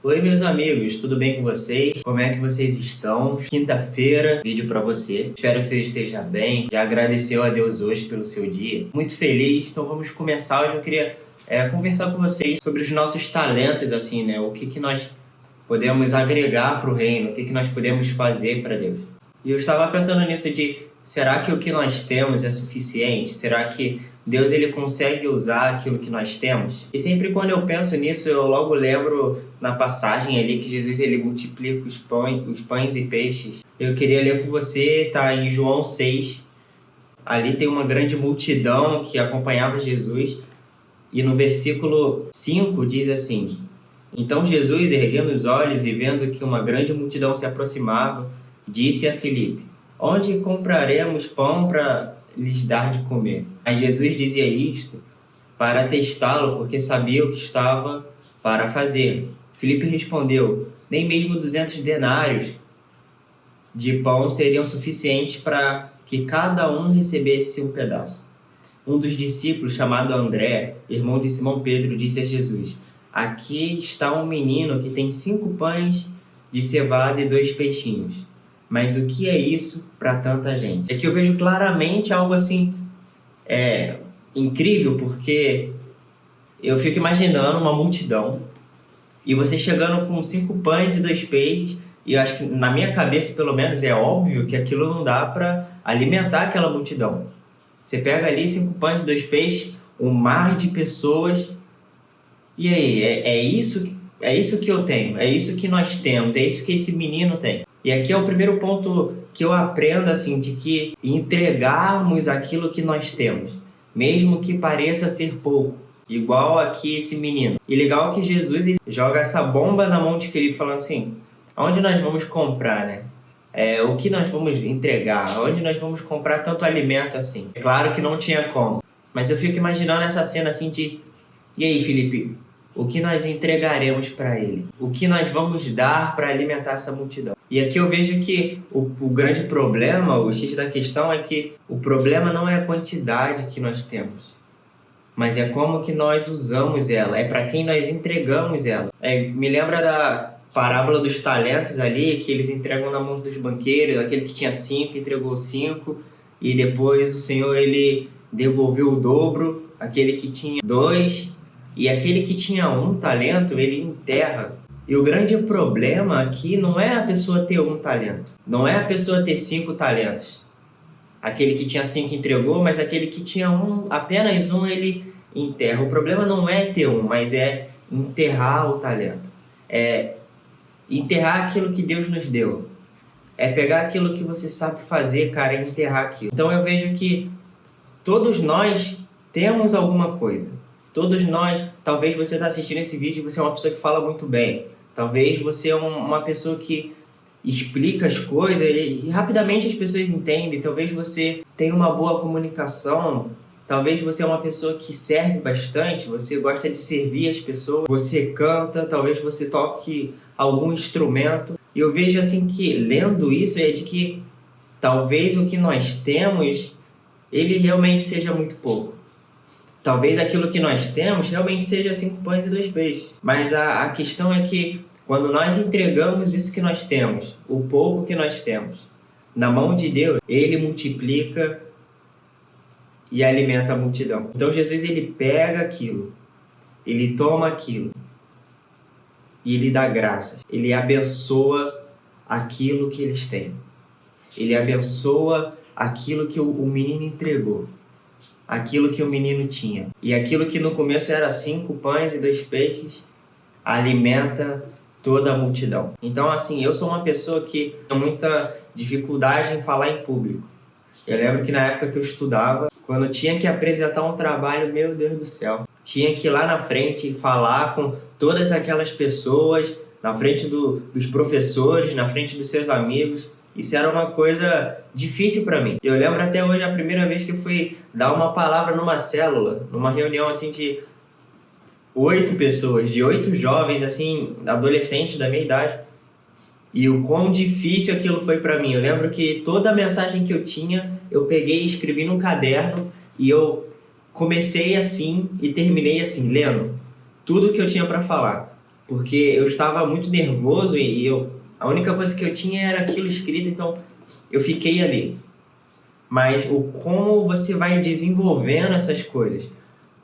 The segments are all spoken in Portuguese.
Oi, meus amigos, tudo bem com vocês? Como é que vocês estão? Quinta-feira, vídeo pra você. Espero que você esteja bem. Já agradeceu a Deus hoje pelo seu dia? Muito feliz, então vamos começar. Hoje eu queria conversar com vocês sobre os nossos talentos, assim, né? O que nós podemos agregar para o reino, o que nós podemos fazer para Deus. E eu estava pensando nisso será que o que nós temos é suficiente? Será que Deus ele consegue usar aquilo que nós temos? E sempre quando eu penso nisso, eu logo lembro na passagem ali que Jesus ele multiplica os pães e peixes. Eu queria ler com você, tá em João 6. Ali tem uma grande multidão que acompanhava Jesus. E no versículo 5 diz assim: Então Jesus, erguendo os olhos e vendo que uma grande multidão se aproximava, disse a Filipe: Onde compraremos pão para lhes dar de comer? Mas Jesus dizia isto para testá-lo, porque sabia o que estava para fazer. Filipe respondeu: Nem mesmo 200 denários de pão seriam suficientes para que cada um recebesse um pedaço. Um dos discípulos, chamado André, irmão de Simão Pedro, disse a Jesus: Aqui está um menino que tem 5 pães de cevada e 2 peixinhos. Mas o que é isso para tanta gente? É que eu vejo claramente algo assim incrível, porque eu fico imaginando uma multidão e você chegando com 5 pães e 2 peixes, e eu acho que na minha cabeça, pelo menos, é óbvio que aquilo não dá para alimentar aquela multidão. Você pega ali 5 pães e 2 peixes, um mar de pessoas, e aí, é isso que eu tenho, é isso que nós temos, é isso que esse menino tem. E aqui é o primeiro ponto que eu aprendo, assim, de que entregarmos aquilo que nós temos, mesmo que pareça ser pouco, igual aqui esse menino. E legal que Jesus ele joga essa bomba na mão de Filipe, falando assim: aonde nós vamos comprar, né? O que nós vamos entregar? Onde nós vamos comprar tanto alimento assim? É claro que não tinha como, mas eu fico imaginando essa cena assim e aí, Filipe, o que nós entregaremos para ele? O que nós vamos dar para alimentar essa multidão? E aqui eu vejo que o grande problema, o X da questão é que o problema não é a quantidade que nós temos, mas é como que nós usamos ela, é para quem nós entregamos ela. Me lembra da parábola dos talentos ali, que eles entregam na mão dos banqueiros, aquele que tinha 5 entregou 5, e depois o Senhor ele devolveu o dobro, aquele que tinha 2, e aquele que tinha 1 talento, ele enterra. E o grande problema aqui não é a pessoa ter 1 talento, não é a pessoa ter 5 talentos. Aquele que tinha 5 entregou, mas aquele que tinha apenas 1, ele enterra. O problema não é ter 1, mas é enterrar o talento. É enterrar aquilo que Deus nos deu. É pegar aquilo que você sabe fazer, cara, e enterrar aquilo. Então eu vejo que todos nós temos alguma coisa. Todos nós, talvez você está assistindo esse vídeo e você é uma pessoa que fala muito bem. Talvez você é uma pessoa que explica as coisas e rapidamente as pessoas entendem. Talvez você tenha uma boa comunicação. Talvez você é uma pessoa que serve bastante, você gosta de servir as pessoas, você canta, talvez você toque algum instrumento. E eu vejo assim que, lendo isso, é de que talvez o que nós temos, ele realmente seja muito pouco. Talvez aquilo que nós temos realmente seja 5 pães e 2 peixes. Mas a questão é que quando nós entregamos isso que nós temos, o pouco que nós temos, na mão de Deus, Ele multiplica e alimenta a multidão. Então Jesus ele pega aquilo, ele toma aquilo e ele dá graças. Ele abençoa aquilo que eles têm. Ele abençoa aquilo que o menino entregou, aquilo que o menino tinha. E aquilo que no começo era 5 pães e 2 peixes, alimenta toda a multidão. Então, assim, eu sou uma pessoa que tem muita dificuldade em falar em público. Eu lembro que na época que eu estudava, quando eu tinha que apresentar um trabalho, meu Deus do céu, tinha que ir lá na frente e falar com todas aquelas pessoas, na frente dos professores, na frente dos seus amigos. Isso era uma coisa difícil para mim. Eu lembro até hoje a primeira vez que eu fui dar uma palavra numa célula, numa reunião assim de 8 pessoas, de 8 jovens, assim, adolescentes da minha idade. E o quão difícil aquilo foi para mim. Eu lembro que toda a mensagem que eu tinha, eu peguei e escrevi num caderno e eu comecei assim e terminei assim, lendo tudo que eu tinha para falar. porque eu estava muito nervoso a única coisa que eu tinha era aquilo escrito, então eu fiquei ali. Mas como você vai desenvolvendo essas coisas,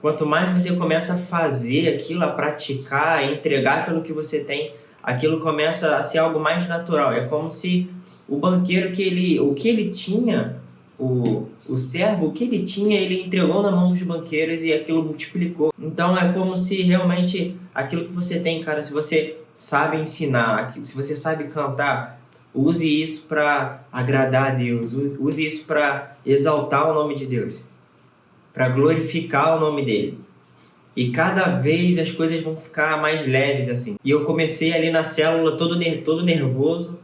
quanto mais você começa a fazer aquilo, a praticar, a entregar aquilo que você tem, aquilo começa a ser algo mais natural. É como se o banqueiro, o que ele tinha, o servo, o que ele tinha, ele entregou na mão dos banqueiros e aquilo multiplicou. Então é como se realmente aquilo que você tem, cara, se você sabe ensinar, se você sabe cantar, use isso para agradar a Deus, use isso para exaltar o nome de Deus, para glorificar o nome dele. E cada vez as coisas vão ficar mais leves assim. E eu comecei ali na célula todo nervoso.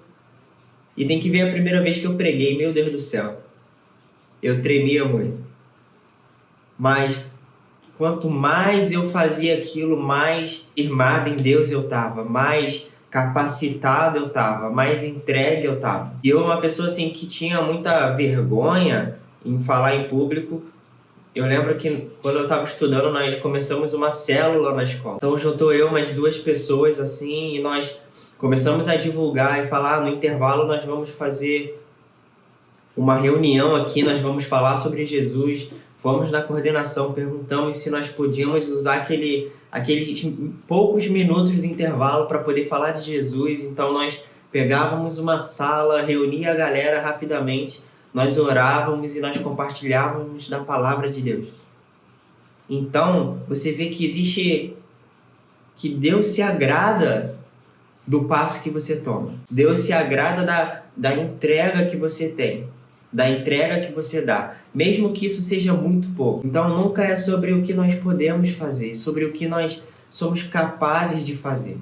E tem que ver a primeira vez que eu preguei, meu Deus do céu. Eu tremia muito. Mas quanto mais eu fazia aquilo, mais firmado em Deus eu estava, mais capacitado eu estava, mais entregue eu estava. E eu, uma pessoa assim que tinha muita vergonha em falar em público, eu lembro que quando eu estava estudando, nós começamos uma célula na escola. Então juntou eu mais 2 pessoas assim e nós começamos a divulgar e falar, no intervalo nós vamos fazer uma reunião aqui, nós vamos falar sobre Jesus. Fomos na coordenação, perguntamos se nós podíamos usar aqueles poucos minutos de intervalo para poder falar de Jesus. Então nós pegávamos uma sala, reunia a galera rapidamente, nós orávamos e nós compartilhávamos da palavra de Deus. Então você vê que Deus se agrada do passo que você toma. Deus se agrada da entrega que você tem, da entrega que você dá, mesmo que isso seja muito pouco. Então nunca é sobre o que nós podemos fazer, sobre o que nós somos capazes de fazer,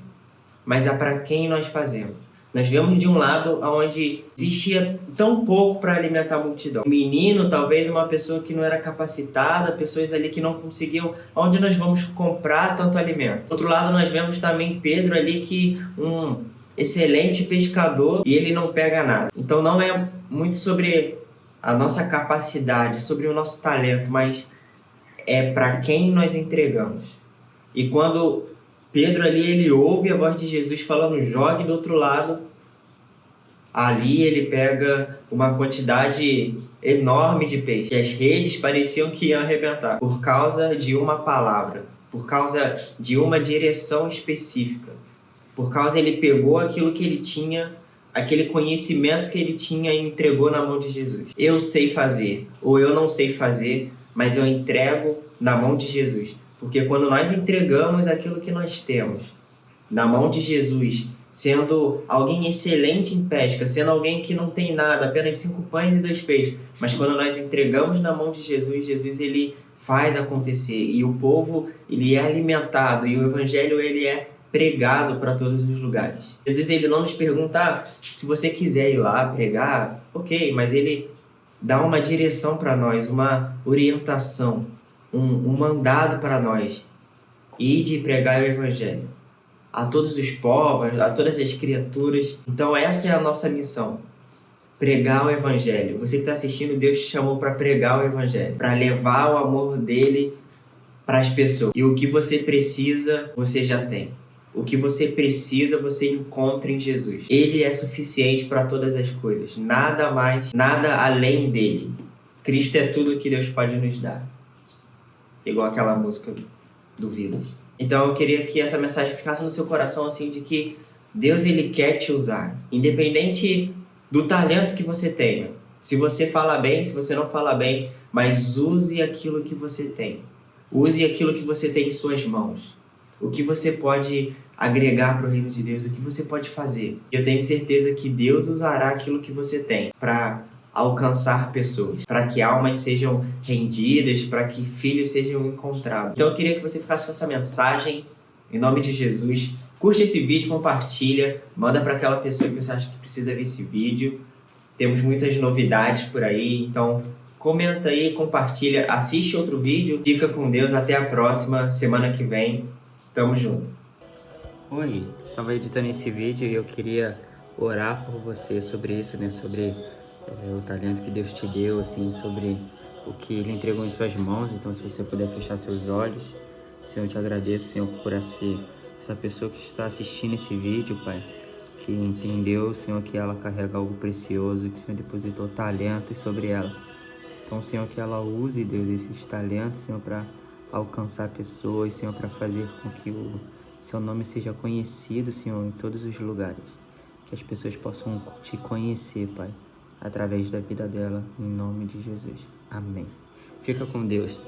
mas é para quem nós fazemos. Nós vemos de um lado onde existia tão pouco para alimentar a multidão. Um menino, talvez uma pessoa que não era capacitada, pessoas ali que não conseguiam, onde nós vamos comprar tanto alimento. Do outro lado, nós vemos também Pedro ali, que um excelente pescador, e ele não pega nada. Então não é muito sobre a nossa capacidade, sobre o nosso talento, mas é para quem nós entregamos. E quando Pedro ali, ele ouve a voz de Jesus falando, jogue do outro lado. Ali ele pega uma quantidade enorme de peixe. E as redes pareciam que iam arrebentar. Por causa de uma palavra. Por causa de uma direção específica. Por causa ele pegou aquilo que ele tinha, aquele conhecimento que ele tinha e entregou na mão de Jesus. Eu sei fazer, ou eu não sei fazer, mas eu entrego na mão de Jesus. Porque quando nós entregamos aquilo que nós temos na mão de Jesus, sendo alguém excelente em pesca, sendo alguém que não tem nada, apenas 5 pães e 2 peixes, mas quando nós entregamos na mão de Jesus, Jesus ele faz acontecer e o povo ele é alimentado e o evangelho ele é pregado para todos os lugares. Jesus ele não nos pergunta se você quiser ir lá pregar, ok, mas ele dá uma direção para nós, uma orientação, um mandado para nós, e de pregar o evangelho a todos os povos, a todas as criaturas. Então essa é a nossa missão, pregar o evangelho. Você que está assistindo, Deus te chamou para pregar o evangelho, para levar o amor dele para as pessoas. E o que você precisa, você já tem. O que você precisa, você encontra em Jesus. Ele é suficiente para todas as coisas. Nada mais, nada além dele. Cristo é tudo que Deus pode nos dar. Igual aquela música do Vidas. Então eu queria que essa mensagem ficasse no seu coração assim, de que Deus ele quer te usar. Independente do talento que você tenha. Se você fala bem, se você não fala bem, mas use aquilo que você tem. Use aquilo que você tem em suas mãos. O que você pode agregar para o reino de Deus, o que você pode fazer. Eu tenho certeza que Deus usará aquilo que você tem para alcançar pessoas, para que almas sejam rendidas, para que filhos sejam encontrados. Então eu queria que você ficasse com essa mensagem, em nome de Jesus. Curte esse vídeo, compartilha, manda para aquela pessoa que você acha que precisa ver esse vídeo. Temos muitas novidades por aí, então comenta aí, compartilha, assiste outro vídeo. Fica com Deus, até a próxima, semana que vem. Tamo junto. Oi, estava editando esse vídeo e eu queria orar por você sobre isso, né? Sobre o talento que Deus te deu, assim, sobre o que Ele entregou em suas mãos. Então, se você puder fechar seus olhos, Senhor, eu te agradeço, Senhor, por essa pessoa que está assistindo esse vídeo, Pai, que entendeu, Senhor, que ela carrega algo precioso, que o Senhor depositou talentos sobre ela. Então, Senhor, que ela use, Deus, esses talentos, Senhor, para alcançar pessoas, Senhor, para fazer com que o seu nome seja conhecido, Senhor, em todos os lugares. Que as pessoas possam te conhecer, Pai, através da vida dela, em nome de Jesus. Amém. Fica com Deus.